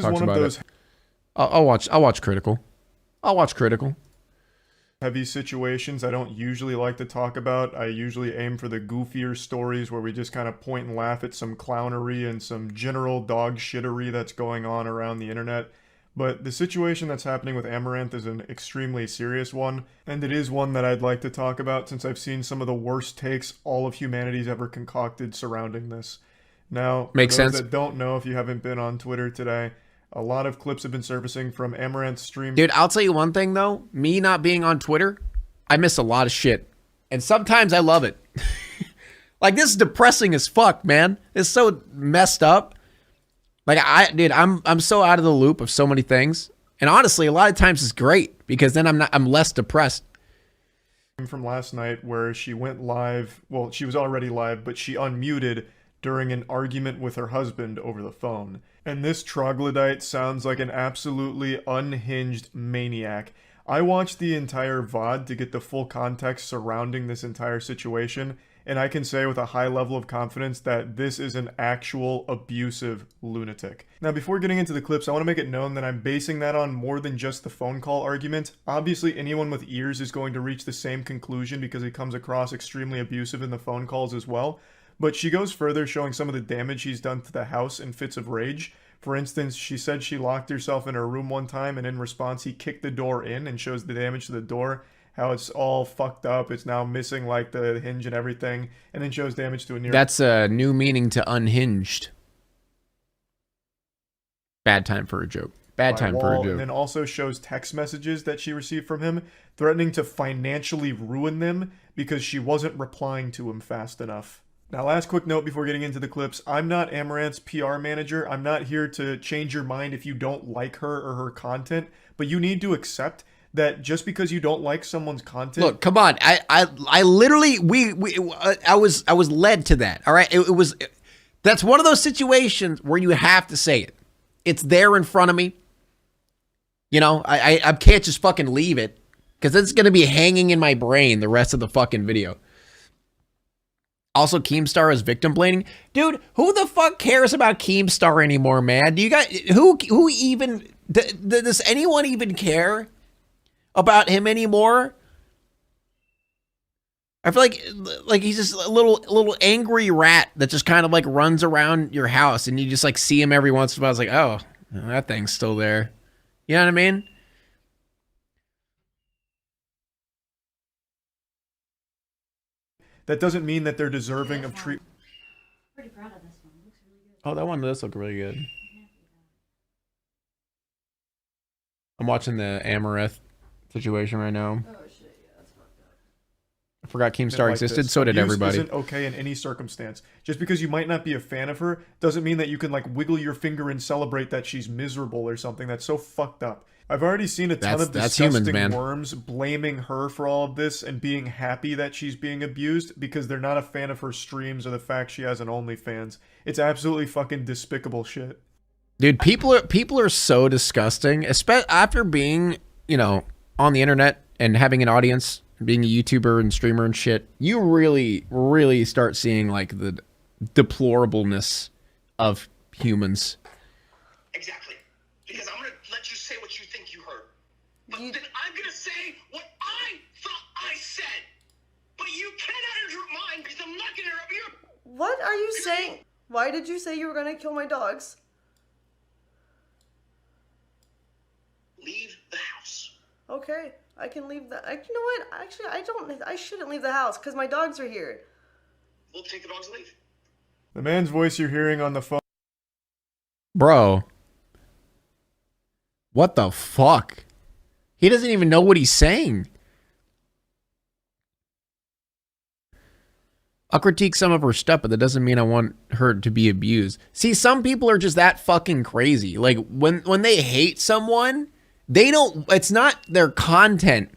talks about it. I'll watch Critical. I'll watch Critical. Heavy situations I don't usually like to talk about. I usually aim for the goofier stories where we just kind of point and laugh at some clownery and some general dog shittery that's going on around the internet. But the situation that's happening with Amouranth is an extremely serious one, and it is one that I'd like to talk about since I've seen some of the worst takes all of humanity's ever concocted surrounding this. Now, Makes for those sense. that don't know, if you haven't been on Twitter today, a lot of clips have been surfacing from Amouranth's stream. Dude, I'll tell you one thing though. Me not being on Twitter, I miss a lot of shit. And sometimes I love it. Like, this is depressing as fuck, man. It's so messed up. Like, I'm so out of the loop of so many things. And honestly, a lot of times it's great because then I'm less depressed. From last night where she went live, well, she was already live, but she unmuted during an argument with her husband over the phone. And this troglodyte sounds like an absolutely unhinged maniac. I watched the entire VOD to get the full context surrounding this entire situation, and I can say with a high level of confidence that this is an actual abusive lunatic. Now, before getting into the clips, I want to make it known that I'm basing that on more than just the phone call argument. Obviously, anyone with ears is going to reach the same conclusion because he comes across extremely abusive in the phone calls as well. But she goes further, showing some of the damage he's done to the house in fits of rage. For instance, she said she locked herself in her room one time, and in response, he kicked the door in and shows the damage to the door, how it's all fucked up. It's now missing, like, the hinge and everything, and then shows damage to a near... That's a new meaning to unhinged. Bad time for a joke. Bad time for a joke. And then also shows text messages that she received from him, threatening to financially ruin them because she wasn't replying to him fast enough. Now, last quick note before getting into the clips. I'm not Amouranth's PR manager. I'm not here to change your mind if you don't like her or her content, but you need to accept that just because you don't like someone's content... Look, come on. I literally, I was led to that. All right. That's one of those situations where you have to say it. It's there in front of me. You know, I can't just fucking leave it because it's going to be hanging in my brain the rest of the fucking video. Also, Keemstar is victim blaming. Dude, who the fuck cares about Keemstar anymore, man? Do you guys, who even, does anyone even care about him anymore? I feel like he's just a little angry rat that just kind of like runs around your house and you just like see him every once in a while. It's like, oh, that thing's still there. You know what I mean? That doesn't mean that they're deserving of treatment. Pretty proud of this one. It looks really good. Oh, that one does look really good. I'm watching the Amouranth situation right now. Oh shit, yeah, that's fucked up. I forgot Keemstar Like existed, this. so did Abuse everybody. Isn't okay in any circumstance. Just because you might not be a fan of her doesn't mean that you can like wiggle your finger and celebrate that she's miserable or something. That's so fucked up. I've already seen a ton of disgusting worms blaming her for all of this and being happy that she's being abused because they're not a fan of her streams or the fact she has an OnlyFans. It's absolutely fucking despicable shit. Dude, people are so disgusting, especially after being, you know, on the internet and having an audience, being a YouTuber and streamer and shit. You really start seeing like the deplorableness of humans. Exactly. Because I'm gonna let you say what you think you heard. But then I'm gonna say what I thought I said. But you cannot interrupt mine because I'm not gonna interrupt you. What are you saying? Why did you say you were gonna kill my dogs? Leave the house. Okay, I can leave the. You know what? Actually, I shouldn't leave the house because my dogs are here. We'll take the dogs and leave. The man's voice you're hearing on the phone. Bro. What the fuck? He doesn't even know what he's saying. I'll critique some of her stuff, but that doesn't mean I want her to be abused. See, some people are just that fucking crazy. Like, when they hate someone, they don't, it's not their content.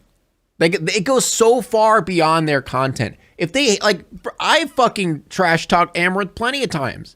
Like, it goes so far beyond their content. If they, like, I fucking trash talk Amouranth plenty of times.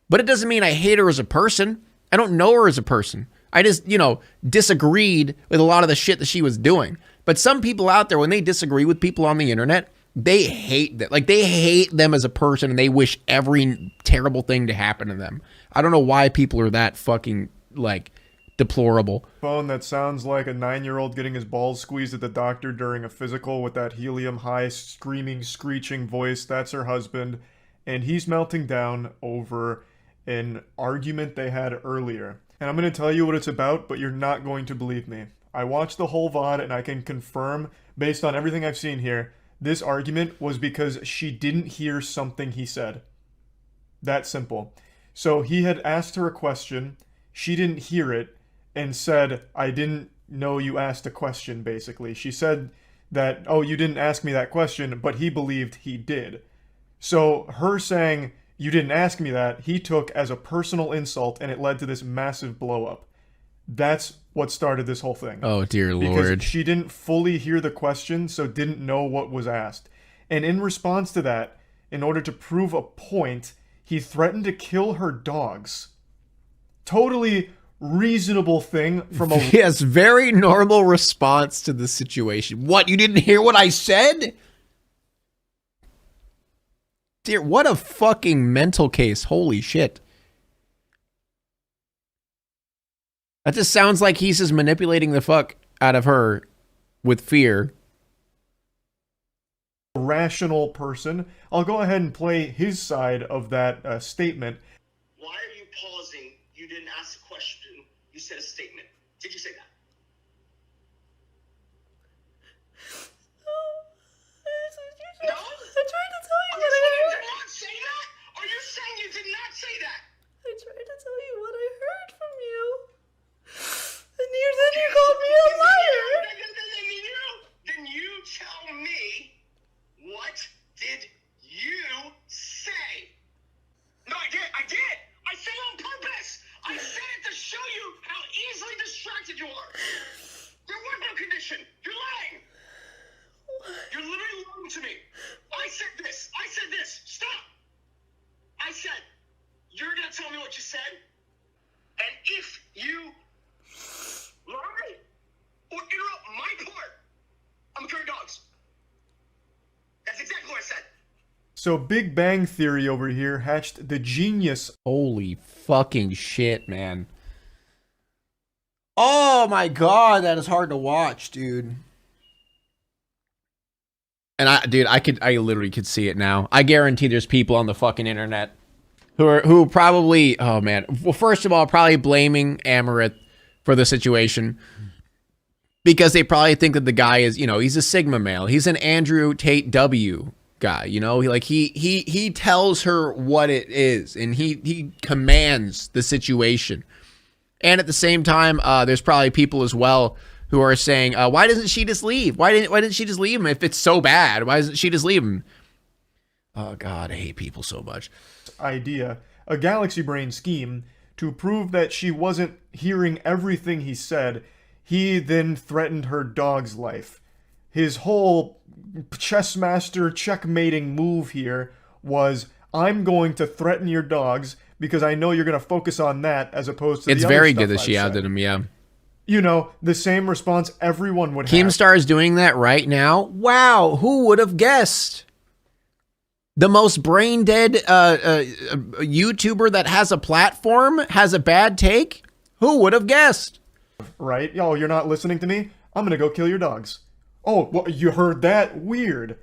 But it doesn't mean I hate her as a person. I don't know her as a person. I just, you know, disagreed with a lot of the shit that she was doing. But some people out there, when they disagree with people on the internet, they hate that. Like, they hate them as a person and they wish every terrible thing to happen to them. I don't know why people are that fucking like deplorable. Phone that sounds like a 9-year-old getting his balls squeezed at the doctor during a physical with that helium high screaming screeching voice. That's her husband, and he's melting down over an argument they had earlier. And I'm going to tell you what it's about, but you're not going to believe me. I watched the whole VOD and I can confirm, based on everything I've seen here, this argument was because she didn't hear something he said. That simple. So he had asked her a question, she didn't hear it, and said, I didn't know you asked a question, basically. She said that, oh, you didn't ask me that question, but he believed he did. So her saying, you didn't ask me that, he took as a personal insult, and it led to this massive blow up. That's what started this whole thing. Oh, dear Because Lord. she didn't fully hear the question, so didn't know what was asked. And in response to that, in order to prove a point, he threatened to kill her dogs. Totally reasonable thing from a... Yes, very normal response to the situation. What, you didn't hear what I said? Dear, what a fucking mental case. Holy shit. That just sounds like he's just manipulating the fuck out of her with fear. rational person. I'll go ahead and play his side of that statement. Why are you pausing? You didn't ask a question. You said a statement. Did you say that? No? I tried to tell you Are what you I saying you heard. did not say that? Are you saying you did not say that? I tried to tell you what I heard from you. And then you called me a liar. Then you tell me, what did you say? No, I did. I said it on purpose. I said it to show you how easily distracted you are. Your window condition. You're lying. You're literally lying to me. I said this. Stop. I said, you're going to tell me what you said? And if you lie or interrupt my part, I'm going to kill your dogs. That's exactly what I said. So Big Bang Theory over here hatched the genius. Holy fucking shit, man. Oh my god, that is hard to watch, dude. And I literally could see it now. I guarantee there's people on the fucking internet who probably, oh man. Well, first of all, probably blaming Amouranth for the situation. Because they probably think that the guy is, you know, he's a Sigma male. He's an Andrew Tate W guy, you know? He tells her what it is, and he commands the situation. And at the same time, there's probably people as well who are saying, why doesn't she just leave? Why didn't she just leave him if it's so bad? Why doesn't she just leave him? Oh God, I hate people so much. Idea, a galaxy brain scheme to prove that she wasn't hearing everything he said. He then threatened her dog's life. His whole chess master checkmating move here was, I'm going to threaten your dogs because I know you're going to focus on that as opposed to It's the other very stuff good that I've she said. outed him, yeah. You know, the same response everyone would have. Keemstar is doing that right now. Wow, who would have guessed? The most brain dead YouTuber that has a platform has a bad take? Who would have guessed? Right? Oh, you're not listening to me? I'm gonna go kill your dogs. Oh, well, you heard that? Weird.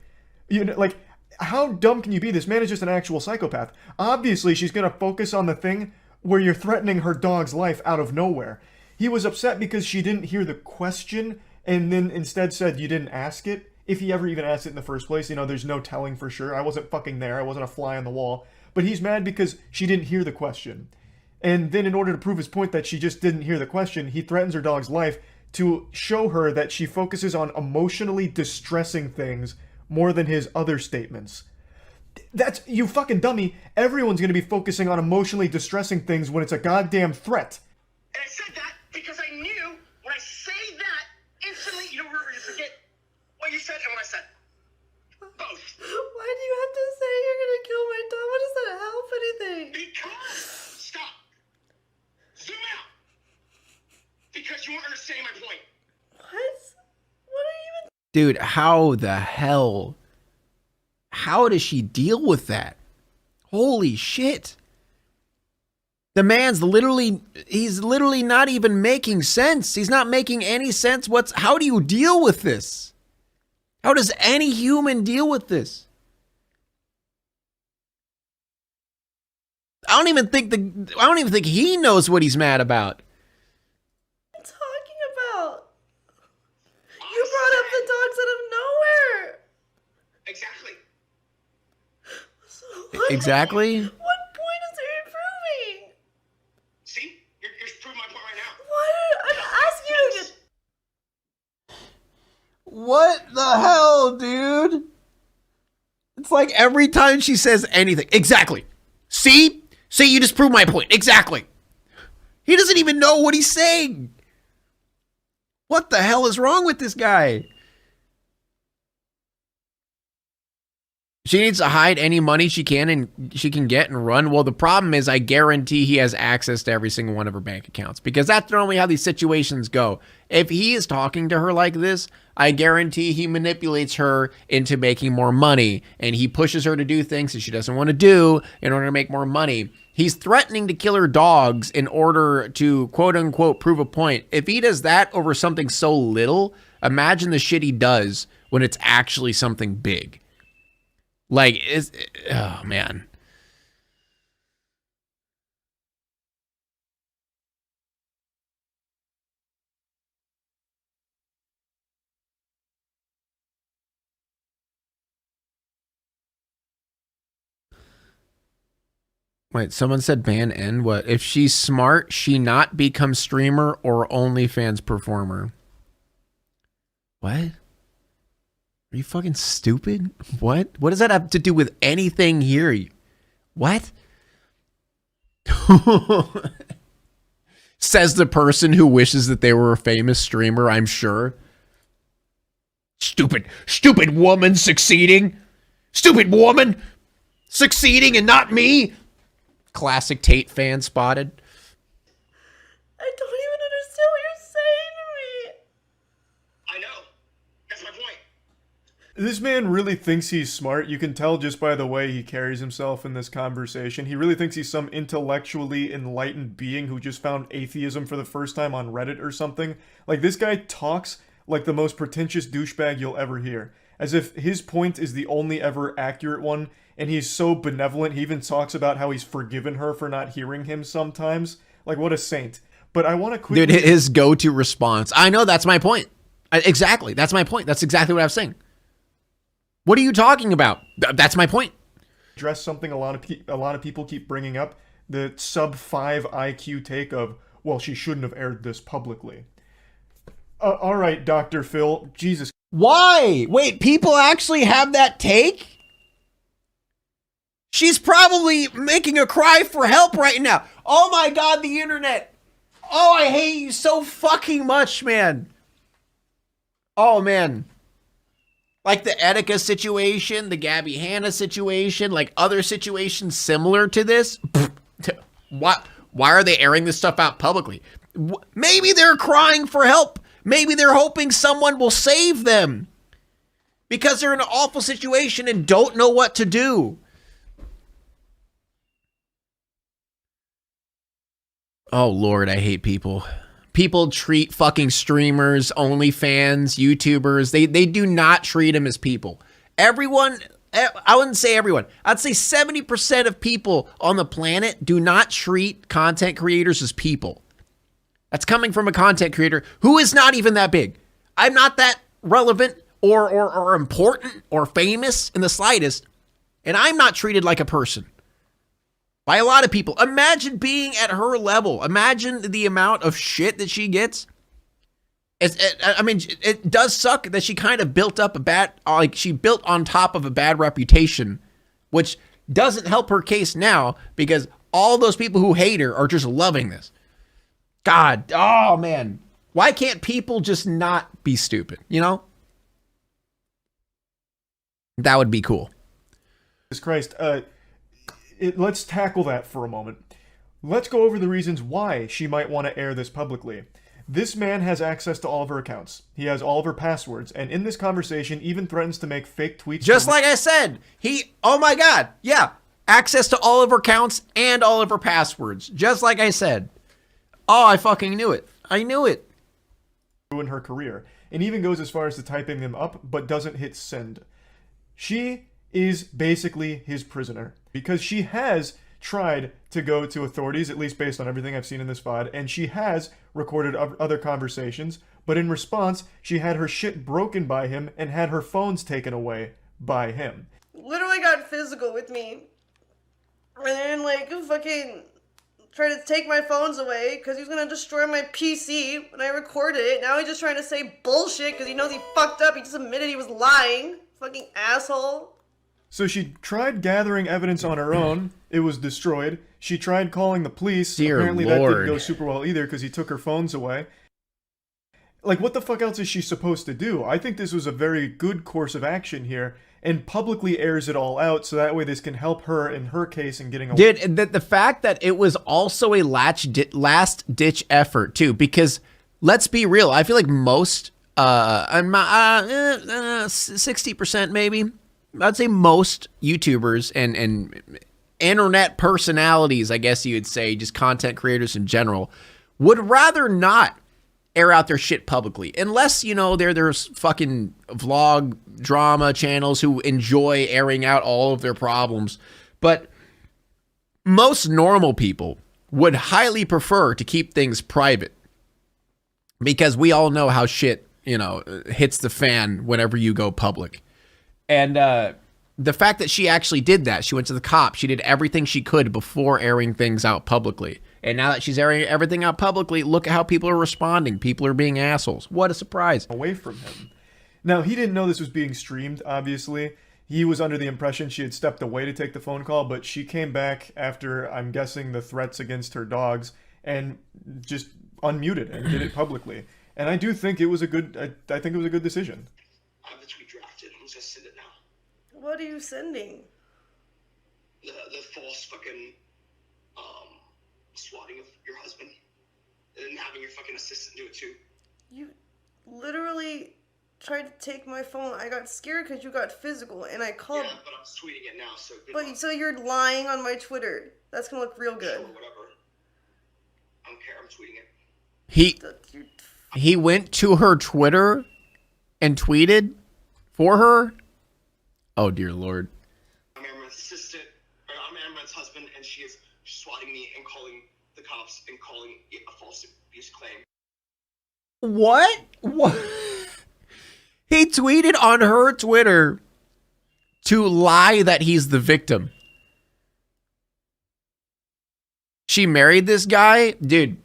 You know, like, how dumb can you be? This man is just an actual psychopath. Obviously, she's gonna focus on the thing where you're threatening her dog's life out of nowhere. He was upset because she didn't hear the question and then instead said you didn't ask it. If he ever even asked it in the first place, you know, there's no telling for sure. I wasn't fucking there. I wasn't a fly on the wall. But he's mad because she didn't hear the question. And then in order to prove his point that she just didn't hear the question, he threatens her dog's life to show her that she focuses on emotionally distressing things more than his other statements. That's, you fucking dummy. Everyone's going to be focusing on emotionally distressing things when it's a goddamn threat. And I said that because I knew when I say that, instantly you don't forget what you said and what I said. Both. Why do you have to say you're gonna kill my dog? What does that help anything? Because, stop. Zoom out. Because you weren't understanding my point. What? What are you even... Dude, how the hell? How does she deal with that? Holy shit. The man's literally, he's literally not even making sense. He's not making any sense. How do you deal with this? How does any human deal with this? I don't even think he knows what he's mad about. What are you talking about? You brought up the dogs out of nowhere. Exactly. So what, Exactly. what point is there improving? See? You're proving my point right now. What? I'm asking you to... What the hell, dude? It's like every time she says anything. Exactly. See? See, you just proved my point. Exactly. He doesn't even know what he's saying. What the hell is wrong with this guy? She needs to hide any money she can get and run. Well, the problem is I guarantee he has access to every single one of her bank accounts, because that's normally how these situations go. If he is talking to her like this, I guarantee he manipulates her into making more money, and he pushes her to do things that she doesn't want to do in order to make more money. He's threatening to kill her dogs in order to, quote unquote, prove a point. If he does that over something so little, imagine the shit he does when it's actually something big. Like, oh man. Wait, someone said ban N. What? If she's smart, she not become streamer or OnlyFans performer. What? Are you fucking stupid? What? What does that have to do with anything here? What? Says the person who wishes that they were a famous streamer, I'm sure. Stupid woman succeeding. Stupid woman succeeding and not me. Classic Tate fan spotted. I don't even understand what you're saying to me. I know. That's my point. This man really thinks he's smart. You can tell just by the way he carries himself in this conversation. He really thinks he's some intellectually enlightened being who just found atheism for the first time on Reddit or something. Like, this guy talks like the most pretentious douchebag you'll ever hear, as if his point is the only ever accurate one, and he's so benevolent. He even talks about how he's forgiven her for not hearing him sometimes. Like, what a saint. But I want to quickly... Dude, his go-to response. I know, that's my point. Exactly, that's my point. That's exactly what I was saying. What are you talking about? That's my point. Address something a lot of people keep bringing up, the sub 5 IQ take of, well, she shouldn't have aired this publicly. All right, Dr. Phil, Jesus. Why? Wait, people actually have that take? She's probably making a cry for help right now. Oh my God, the internet. Oh, I hate you so fucking much, man. Oh, man. Like the Etika situation, the Gabby Hanna situation, like other situations similar to this. Why are they airing this stuff out publicly? Maybe they're crying for help. Maybe they're hoping someone will save them because they're in an awful situation and don't know what to do. Oh, Lord, I hate people. People treat fucking streamers, OnlyFans, YouTubers. They do not treat them as people. Everyone, I wouldn't say everyone. I'd say 70% of people on the planet do not treat content creators as people. That's coming from a content creator who is not even that big. I'm not that relevant or important or famous in the slightest, and I'm not treated like a person. By a lot of people. Imagine being at her level. Imagine the amount of shit that she gets. It does suck that she kind of built up she built on top of a bad reputation, which doesn't help her case now because all those people who hate her are just loving this. God, oh man. Why can't people just not be stupid, you know? That would be cool. Jesus Christ, let's tackle that for a moment. Let's go over the reasons why she might want to air this publicly. This man has access to all of her accounts. He has all of her passwords, and in this conversation even threatens to make fake tweets. Just like I said, oh my God, yeah. access to all of her accounts and all of her passwords. Just like I said. Oh, I fucking knew it. I knew it. Ruin her career, and even goes as far as to typing them up, but doesn't hit send. She is basically his prisoner, because she has tried to go to authorities, at least based on everything I've seen in this VOD, and she has recorded other conversations, but in response, she had her shit broken by him and had her phones taken away by him. Literally got physical with me. And then, like, fucking tried to take my phones away because he was gonna destroy my PC when I recorded it. Now he's just trying to say bullshit because he knows he fucked up. He just admitted he was lying. Fucking asshole. So she tried gathering evidence on her own. It was destroyed. She tried calling the police. Dear Apparently that Lord. didn't go super well either because he took her phones away. Like, what the fuck else is she supposed to do? I think this was a very good course of action here, and publicly airs it all out so that way this can help her in her case in getting away. Dude, the fact that it was also a last-ditch effort, too, because let's be real, I feel like most, 60% maybe, I'd say most YouTubers and internet personalities, I guess you would say, just content creators in general, would rather not air out their shit publicly, unless, you know, there's fucking vlog drama channels who enjoy airing out all of their problems. But most normal people would highly prefer to keep things private, because we all know how shit, you know, hits the fan whenever you go public. And the fact that she actually did that, she went to the cops, she did everything she could before airing things out publicly. And now that she's airing everything out publicly, look at how people are responding. People are being assholes. What a surprise. Away from him. Now, he didn't know this was being streamed, obviously. He was under the impression she had stepped away to take the phone call, but she came back after, I'm guessing, the threats against her dogs, and just unmuted and did it publicly. And I do think it was a good, I think it was a good decision. I have the tweet drafted. I'm just send it now. What are you sending? The false fucking swatting of your husband, and then having your fucking assistant do it too. You literally tried to take my phone. I got scared because you got physical, and I called. Yeah, but I'm tweeting it now, so good But luck. so you're lying on my Twitter. That's gonna look real good. Sure, whatever. I don't care. I'm tweeting it. He went to her Twitter and tweeted for her. Oh dear Lord. I'm Amouranth's assistant, or I'm Amouranth's husband, and she is swatting me and calling the cops and calling it a false abuse claim. What? He tweeted on her Twitter to lie that he's the victim. She married this guy? Dude,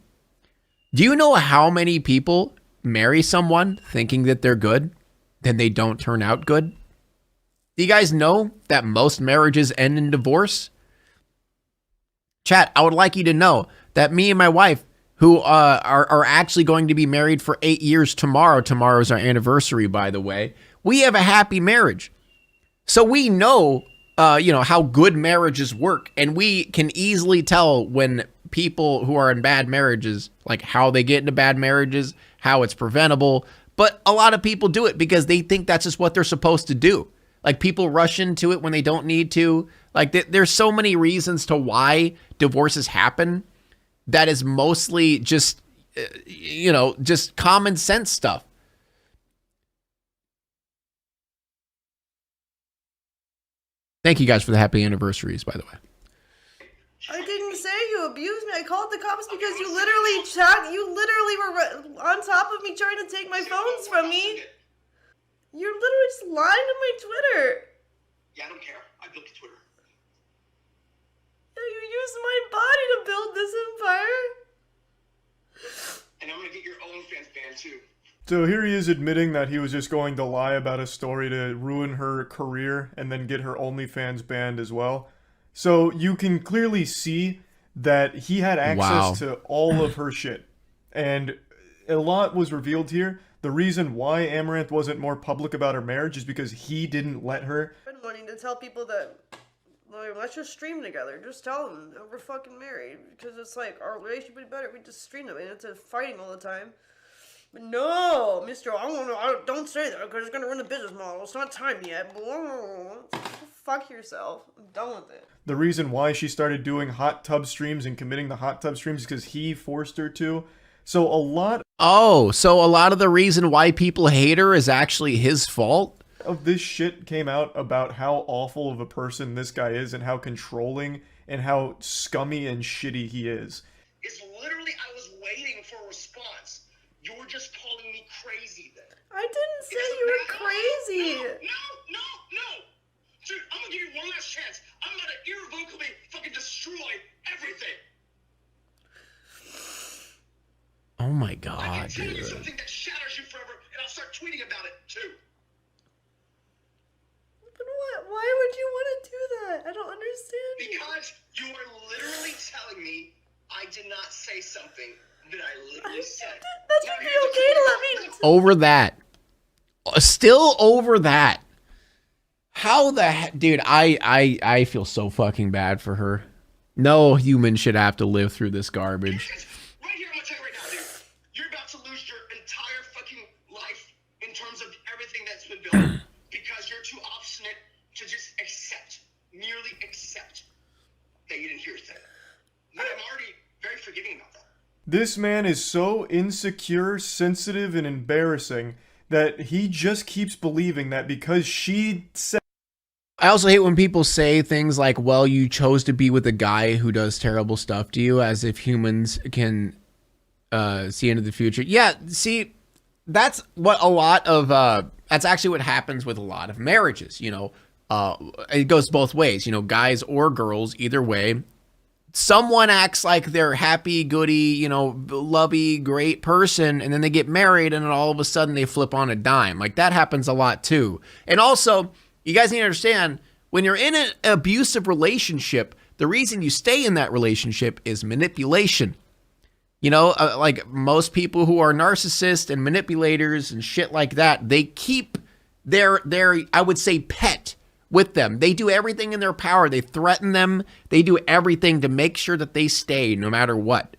do you know how many people marry someone thinking that they're good, then they don't turn out good? Do you guys know that most marriages end in divorce? Chat, I would like you to know that me and my wife, who are actually going to be married for 8 years tomorrow. Tomorrow's our anniversary, by the way. We have a happy marriage. So we know, how good marriages work. And we can easily tell when people who are in bad marriages, like how they get into bad marriages, how it's preventable. But a lot of people do it because they think that's just what they're supposed to do. Like, people rush into it when they don't need to. Like, there's so many reasons to why divorces happen. That is mostly just, just common sense stuff. Thank you guys for the happy anniversaries, by the way. I didn't say you abused me. I called the cops because you literally were on top of me trying to take my phones from me. You're literally just lying on my Twitter. Yeah, I don't care. I built the Twitter. You used my body to build this empire. And I'm gonna get your OnlyFans banned too. So here he is admitting that he was just going to lie about a story to ruin her career and then get her OnlyFans banned as well. So you can clearly see that he had access to all of her shit. And a lot was revealed here. The reason why Amouranth wasn't more public about her marriage is because he didn't let her. I've been wanting to tell people that, like, let's just stream together. Just tell them that we're fucking married. Because it's like, our relationship would be better if we just stream them. And it's fighting all the time. But no, mister, don't say that because it's going to ruin the business model. It's not time yet. fuck yourself. I'm done with it. The reason why she started doing hot tub streams and committing the hot tub streams is because he forced her to. So a lot so a lot of the reason why people hate her is actually his fault? of this shit came out about how awful of a person this guy is and how controlling and how scummy and shitty he is. It's literally, I was waiting for a response. You were just calling me crazy then. I didn't say you were crazy. No. Dude, I'm gonna give you one last chance. I'm gonna irrevocably fucking destroy everything. Oh my I god, can tell you dude. something that shatters you forever, and I'll start tweeting about it too. But what? Why would you want to do that? I don't understand you. Because you are literally telling me I did not say something that I literally said. That's Now, would be here's the okay to thing. let me. Over that. Still over that. How the heck, dude, I feel so fucking bad for her. No human should have to live through this garbage. Right here, I'm gonna tell you right now, dude. You're about to lose your entire fucking life in terms of everything that's been built because you're too obstinate to just merely accept that you didn't hear a thing. But I'm already very forgiving about that. This man is so insecure, sensitive, and embarrassing that he just keeps believing that because she said I also hate when people say things like, well, you chose to be with a guy who does terrible stuff to you, as if humans can see into the future. Yeah, see, that's what a lot of, that's actually what happens with a lot of marriages, you know. It goes both ways, you know, guys or girls, either way. Someone acts like they're happy, goody, you know, lovey, great person, and then they get married, and then all of a sudden they flip on a dime. Like, that happens a lot, too. And also, you guys need to understand, when you're in an abusive relationship, the reason you stay in that relationship is manipulation. You know, like most people who are narcissists and manipulators and shit like that, they keep their I would say, pet with them. They do everything in their power. They threaten them. They do everything to make sure that they stay no matter what.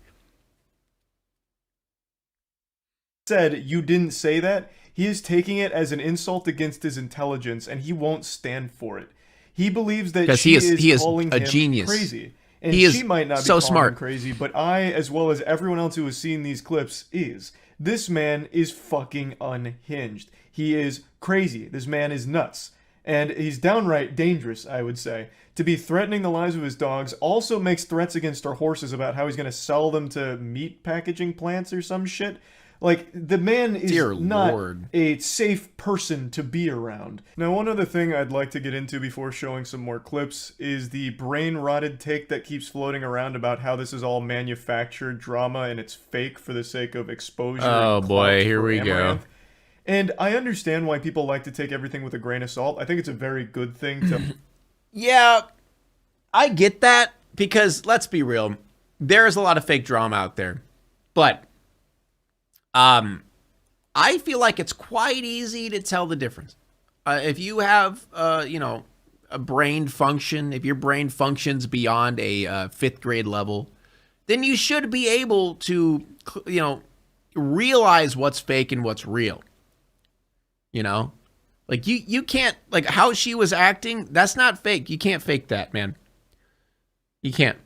said you didn't say that, he is taking it as an insult against his intelligence, and he won't stand for it. He believes that she is calling a him genius. crazy. And He is she might not be so calling smart. him crazy, but I, as well as everyone else who has seen these clips, is. This man is fucking unhinged. He is crazy. This man is nuts. And he's downright dangerous, I would say. To be threatening the lives of his dogs, also makes threats against our horses about how he's going to sell them to meat packaging plants or some shit. Like, the man is not Lord. a safe person to be around. Now, one other thing I'd like to get into before showing some more clips is the brain-rotted take that keeps floating around about how this is all manufactured drama and it's fake for the sake of exposure. Oh and boy, clout here for we go. Amouranth. And I understand why people like to take everything with a grain of salt. I think it's a very good thing to... Yeah, I get that, because let's be real, there's a lot of fake drama out there. But I feel like it's quite easy to tell the difference. If you have, you know, a brain function, if your brain functions beyond a 5th grade level, then you should be able to, you know, realize what's fake and what's real. You know? Like, you can't, like, how she was acting, that's not fake. You can't fake that, man. You can't.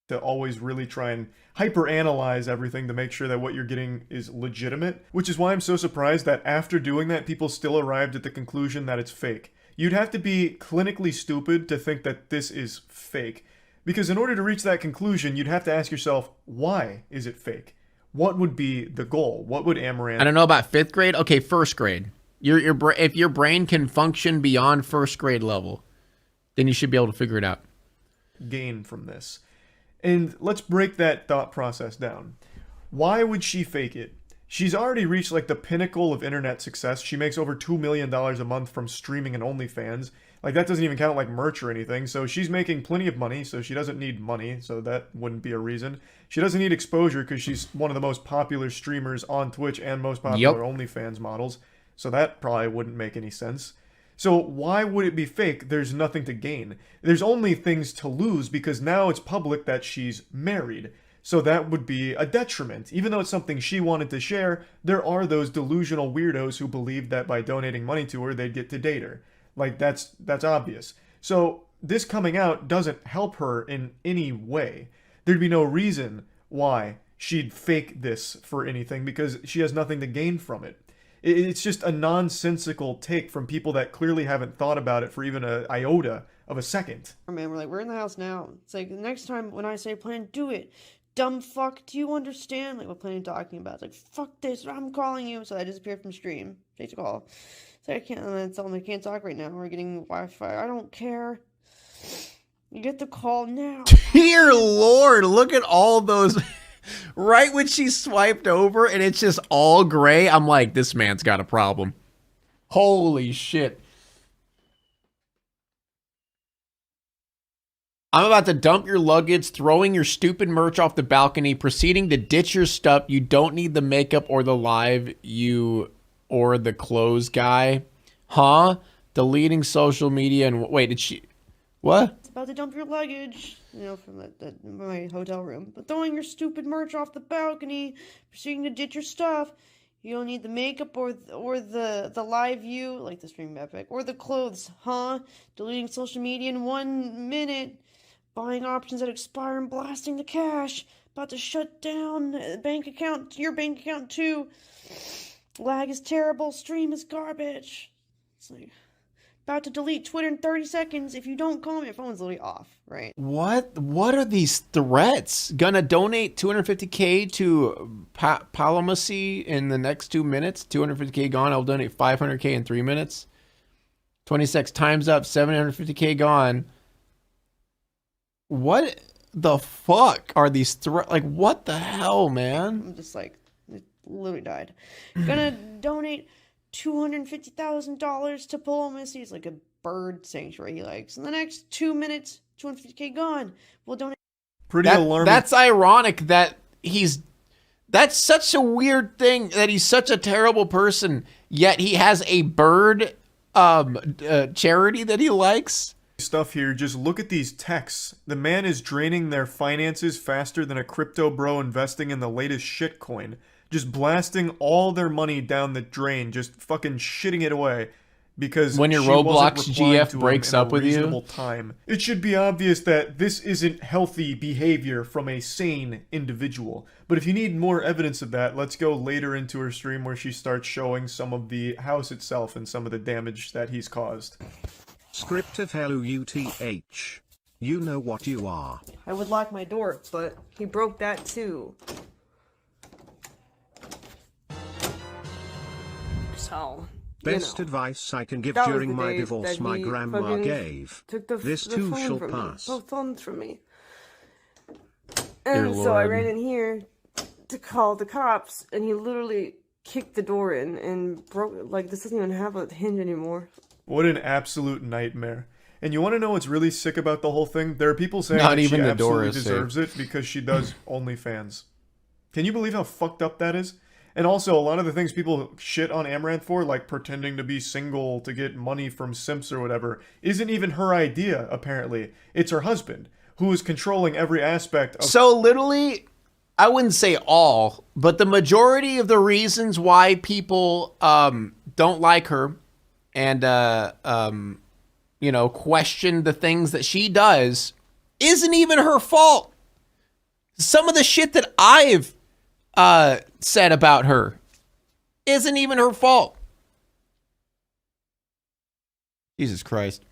To always really try and hyper-analyze everything to make sure that what you're getting is legitimate, which is why I'm so surprised that after doing that, people still arrived at the conclusion that it's fake. You'd have to be clinically stupid to think that this is fake, because in order to reach that conclusion, you'd have to ask yourself, why is it fake? What would be the goal? What would Amouranth... I don't know about 5th grade. Okay, 1st grade. If your brain can function beyond 1st grade level, then you should be able to figure it out. ...gain from this. And let's break that thought process down. Why would she fake it? She's already reached like the pinnacle of internet success. She makes over $2 million a month from streaming and OnlyFans. Like, that doesn't even count like merch or anything. So she's making plenty of money, so she doesn't need money, so that wouldn't be a reason. She doesn't need exposure because she's one of the most popular streamers on Twitch and most popular OnlyFans models. So that probably wouldn't make any sense. So why would it be fake? There's nothing to gain. There's only things to lose because now it's public that she's married. So that would be a detriment. Even though it's something she wanted to share, there are those delusional weirdos who believe that by donating money to her, they'd get to date her. Like, that's obvious. So this coming out doesn't help her in any way. There'd be no reason why she'd fake this for anything, because she has nothing to gain from it. It's just a nonsensical take from people that clearly haven't thought about it for even an iota of a second. Man, we're like, we're in the house now. It's like, the next time when I say plan, do it. Dumb fuck, do you understand? Like, what plan are you talking about? It's like, fuck this, I'm calling you. So I disappeared from stream. Take a call. So I can't, and then tell them I can't talk right now. We're getting Wi-Fi. I don't care. You get the call now. Dear Lord, look at all those. Right when she swiped over and it's just all gray, I'm like, this man's got a problem. Holy shit. I'm about to dump your luggage, throwing your stupid merch off the balcony, proceeding to ditch your stuff. You don't need the makeup or the live, or the clothes guy. Huh? Deleting social media and wait, did she, what? It's about to dump your luggage, from my hotel room. But throwing your stupid merch off the balcony, proceeding to ditch your stuff. You don't need the makeup or the live view, like the stream epic, or the clothes, huh? Deleting social media in 1 minute. Buying options that expire and blasting the cash. About to shut down your bank account too. Lag is terrible. Stream is garbage. It's like, about to delete Twitter in 30 seconds. If you don't call me, your phone's literally off, right? What are these threats? Gonna donate 250K to Palomacy in the next 2 minutes. 250K gone. I'll donate 500K in 3 minutes. 26 times up. 750K gone. What the fuck are these threats? Like, what the hell, man? I'm just like, it literally died. Gonna donate $250,000 to Palomacy. It's like a bird sanctuary he likes. In the next 2 minutes, 250K gone. We'll donate. Pretty alarming. That's ironic that that's such a weird thing that he's such a terrible person, yet he has a bird charity that he likes. Stuff here. Just look at these texts. The man is draining their finances faster than a crypto bro investing in the latest shitcoin. Just blasting all their money down the drain, just fucking shitting it away because when your Roblox GF breaks up with you. Time. It should be obvious that this isn't healthy behavior from a sane individual. But if you need more evidence of that, let's go later into her stream where she starts showing some of the house itself and some of the damage that he's caused. Script of L-U-T-H. You know what you are. I would lock my door, but he broke that too. So, Best advice I can give during my divorce my grandma gave. Took this the too phone shall from pass. Me, both phones from me. And so I ran in here to call the cops, and he literally kicked the door in and broke, like, this doesn't even have a hinge anymore. What an absolute nightmare. And you want to know what's really sick about the whole thing? There are people saying Not that even she the door absolutely is deserves it because she does OnlyFans. Can you believe how fucked up that is? And also, a lot of the things people shit on Amouranth for, like pretending to be single to get money from simps or whatever, isn't even her idea, apparently. It's her husband, who is controlling every aspect of... So literally, I wouldn't say all, but the majority of the reasons why people don't like her and question the things that she does isn't even her fault. Some of the shit that I've said about her isn't even her fault. Jesus Christ.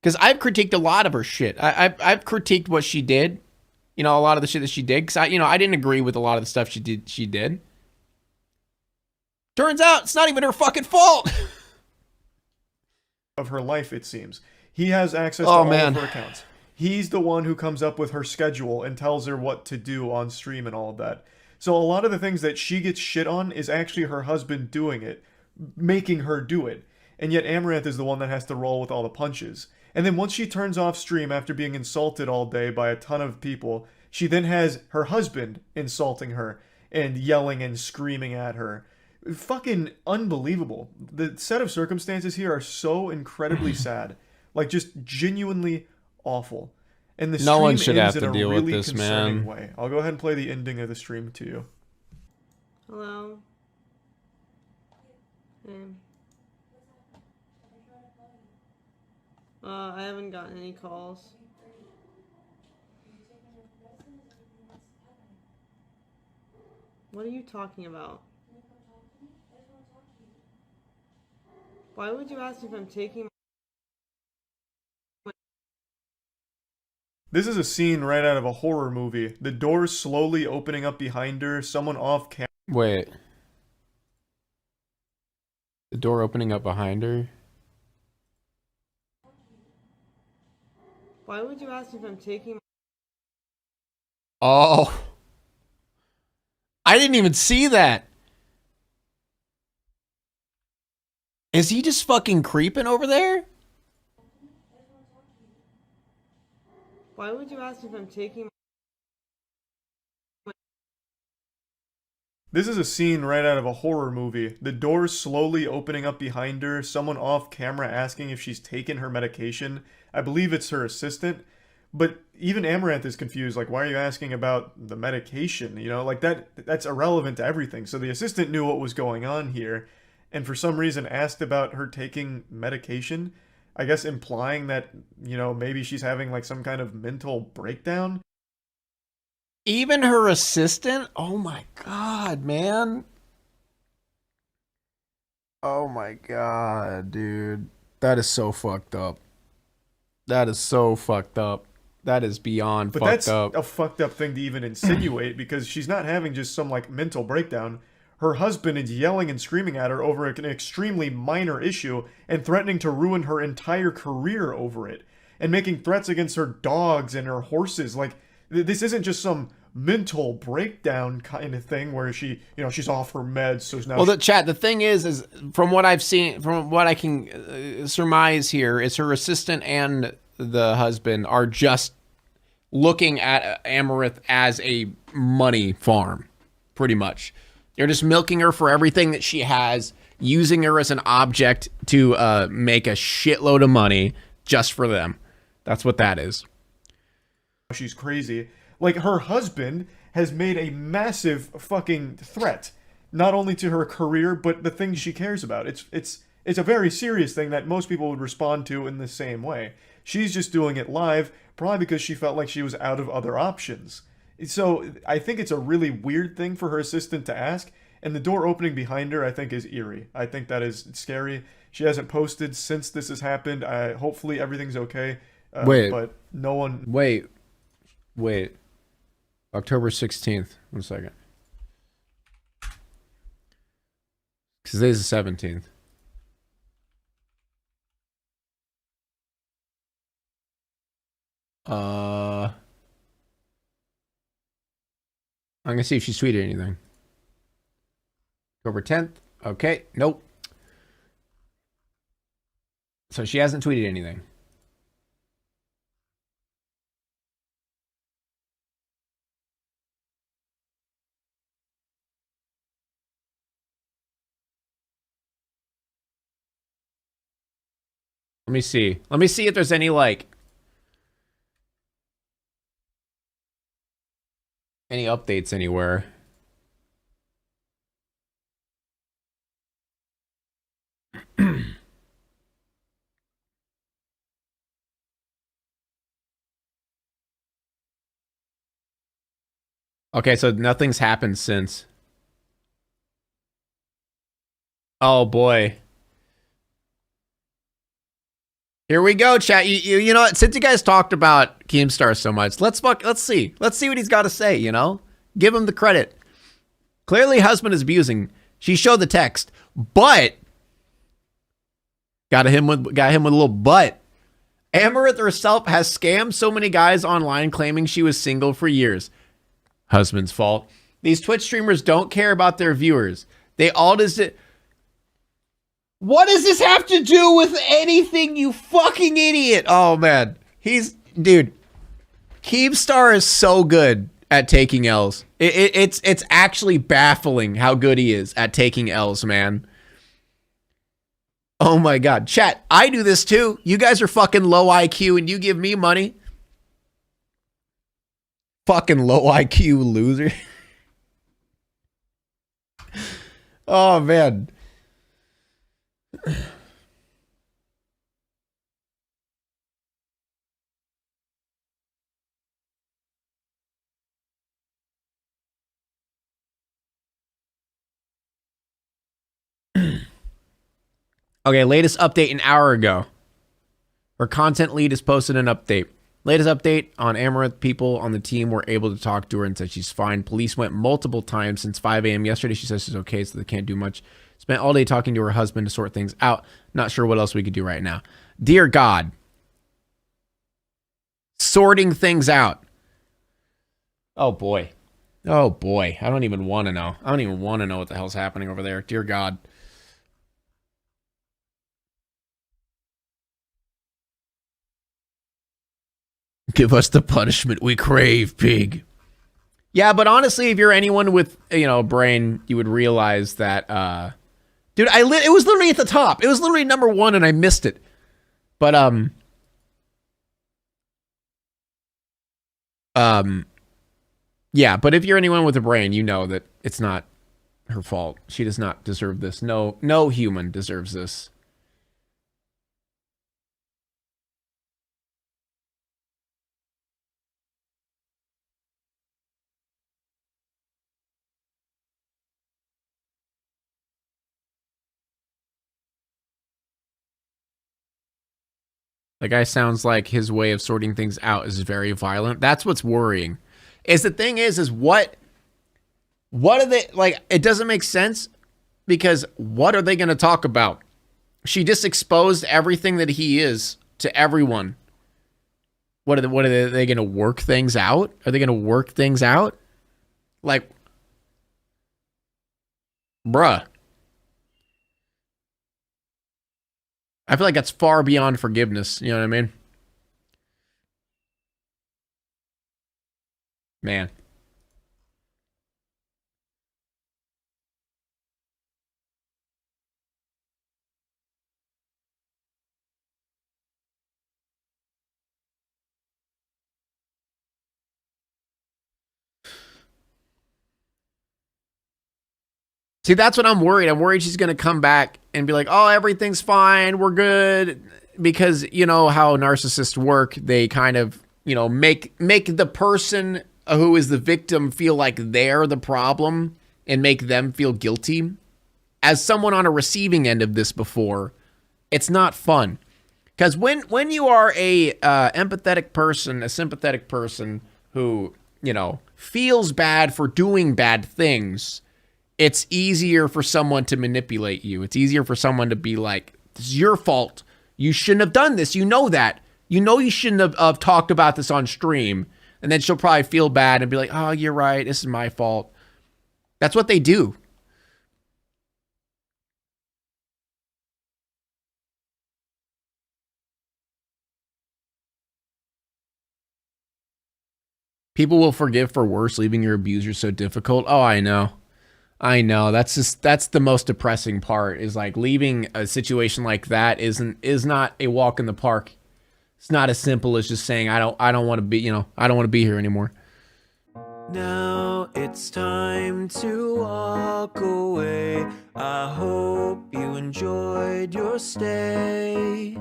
Because I've critiqued a lot of her shit. I've critiqued what she did. A lot of the shit that she did. Because I didn't agree with a lot of the stuff she did. Turns out it's not even her fucking fault. Of her life, it seems. He has access to all of her accounts. He's the one who comes up with her schedule and tells her what to do on stream and all of that. So a lot of the things that she gets shit on is actually her husband doing it, making her do it. And yet Amouranth is the one that has to roll with all the punches. And then once she turns off stream after being insulted all day by a ton of people, she then has her husband insulting her and yelling and screaming at her. Fucking unbelievable. The set of circumstances here are so incredibly sad. Like, just genuinely awful. And the No one stream should ends have to in a deal with really this, concerning man. way. I'll go ahead and play the ending of the stream to you. Hello. Hey. I haven't gotten any calls. What are you talking about? Why would you ask if I'm taking? This is a scene right out of a horror movie. The doors slowly opening up behind her, someone off camera. Wait. The door opening up behind her? Why would you ask if I'm taking? Oh. I didn't even see that. Is he just fucking creeping over there? Why would you ask if I'm taking? This is a scene right out of a horror movie. The doors slowly opening up behind her, someone off camera asking if she's taken her medication. I believe it's her assistant. But even Amouranth is confused, like, why are you asking about the medication? You know, like, that's irrelevant to everything. So the assistant knew what was going on here, and for some reason asked about her taking medication, I guess implying that, you know, maybe she's having, like, some kind of mental breakdown. Even her assistant? Oh my god, man. Oh my god, dude. That is so fucked up. That is so fucked up. That is beyond But fucked that's up. a fucked up thing to even insinuate, because she's not having just some, like, mental breakdown. Her husband is yelling and screaming at her over an extremely minor issue and threatening to ruin her entire career over it. And making threats against her dogs and her horses. Like, this isn't just some mental breakdown kind of thing where she, you know, she's off her meds, so now Well, the chat, the thing is from what I've seen, from what I can surmise here, is her assistant and the husband are just looking at Amouranth as a money farm, pretty much. They're just milking her for everything that she has, using her as an object to make a shitload of money just for them. That's what that is. she's crazy. Like, her husband has made a massive fucking threat, not only to her career, but the things she cares about. It's a very serious thing that most people would respond to in the same way. She's just doing it live, probably because she felt like she was out of other options. So I think it's a really weird thing for her assistant to ask, and the door opening behind her, I think, is eerie. I think that is scary. She hasn't posted since this has happened. Hopefully everything's okay. Wait. But no one... Wait. October 16th. 1 second. Because today's the 17th. I'm gonna see if she tweeted anything. October 10th. Okay, nope. So she hasn't tweeted anything. Let me see. Let me see if there's any, like, any updates anywhere. Okay, so nothing's happened since. Oh boy. Here we go, chat. You know what? Since you guys talked about Keemstar so much, let's see. Let's see what he's got to say, you know? Give him the credit. Clearly husband is abusing. She showed the text, but got him with a little but. Amouranth herself has scammed so many guys online claiming she was single for years. Husband's fault. These Twitch streamers don't care about their viewers. They all just... What does this have to do with anything, you fucking idiot? Oh, man. Dude, Keemstar is so good at taking L's. It's actually baffling how good he is at taking L's, man. Oh, my God. Chat, I do this, too. You guys are fucking low IQ, and you give me money. fucking low IQ loser. Oh, man. Okay, latest update an hour ago. Her content lead has posted an update. Latest update on Amouranth, people on the team were able to talk to her and said she's fine. Police went multiple times since 5 a.m. yesterday. She says she's okay, so they can't do much. Spent all day talking to her husband to sort things out. Not sure what else we could do right now. Dear God. Sorting things out. Oh, boy. Oh, boy. I don't even want to know. I don't even want to know what the hell's happening over there. Dear God. Give us the punishment we crave, pig. Yeah, but honestly, if you're anyone with, you know, a brain, you would realize that, dude, it was literally at the top. It was literally number 1 and I missed it. But, yeah, but if you're anyone with a brain, you know that it's not her fault. She does not deserve this. No human deserves this. The guy sounds like his way of sorting things out is very violent. That's what's worrying. Is the thing is what are they, like, it doesn't make sense because what are they going to talk about? She just exposed everything that he is to everyone. What are they going to work things out? Are they going to work things out? Like, bruh. I feel like that's far beyond forgiveness. You know what I mean? Man. See, that's what I'm worried. I'm worried she's going to come back and be like, oh, everything's fine. We're good. Because, you know, how narcissists work. They kind of, you know, make the person who is the victim feel like they're the problem and make them feel guilty. As someone on a receiving end of this before, it's not fun. Because when you are a empathetic person, a sympathetic person who, you know, feels bad for doing bad things, it's easier for someone to manipulate you. It's easier for someone to be like, this is your fault. You shouldn't have done this. You know that. You know you shouldn't have talked about this on stream. And then she'll probably feel bad and be like, oh, you're right. This is my fault. That's what they do. People will forgive for worse, leaving your abuser so difficult. Oh, I know. I know. That's the most depressing part, is like leaving a situation like that is not a walk in the park. It's not as simple as just saying I don't want to be, you know, I don't want to be here anymore. Now it's time to walk away. I hope you enjoyed your stay.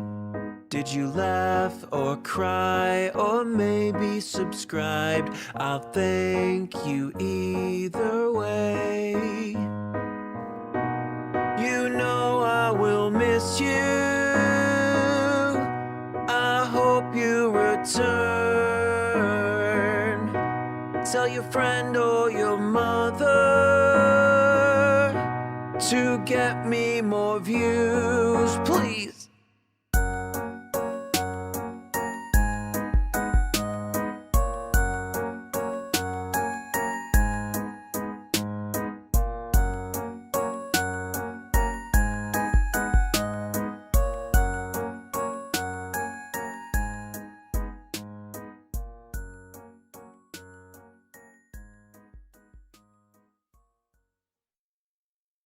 Did you laugh or cry or maybe subscribed? I'll thank you either way. You know I will miss you. I hope you return. Tell your friend or your mother to get me more views, please.